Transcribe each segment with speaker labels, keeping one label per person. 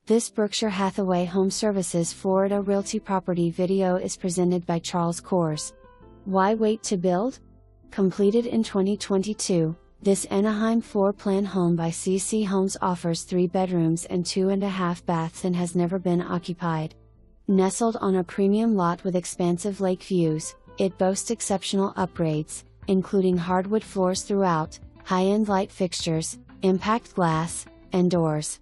Speaker 1: This Berkshire Hathaway HomeServices Florida Realty property video is presented by Charles Kors. Why wait to build? Completed in 2022, this Anaheim floor plan home by CC Homes offers 3 bedrooms and 2.5 baths and has never been occupied. Nestled on a premium lot with expansive lake views, it boasts exceptional upgrades, including hardwood floors throughout, high-end light fixtures, impact glass, and doors.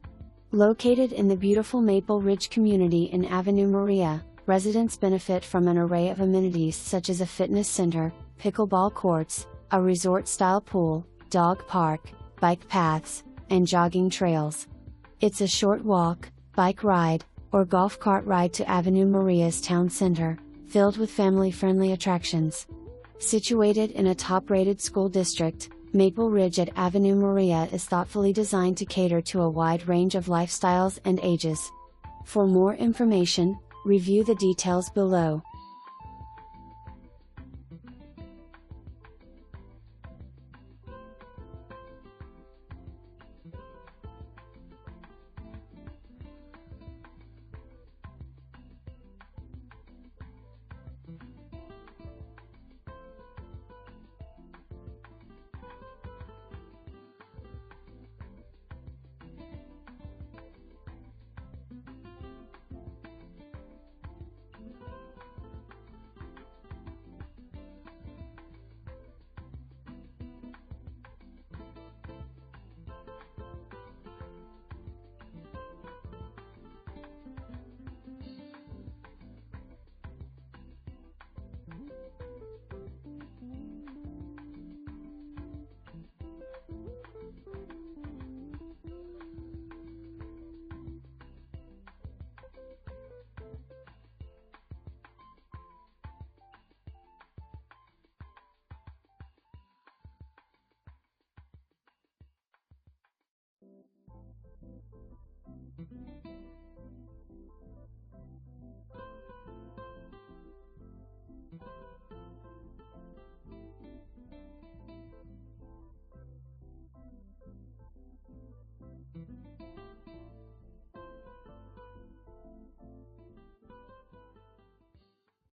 Speaker 1: Located in the beautiful Maple Ridge community in Ave Maria, residents benefit from an array of amenities such as a fitness center, pickleball courts, a resort-style pool, dog park, bike paths, and jogging trails. It's a short walk, bike ride, or golf cart ride to Ave Maria's town center, filled with family-friendly attractions. Situated in a top-rated school district, Maple Ridge at Ave Maria is thoughtfully designed to cater to a wide range of lifestyles and ages. For more information, review the details below.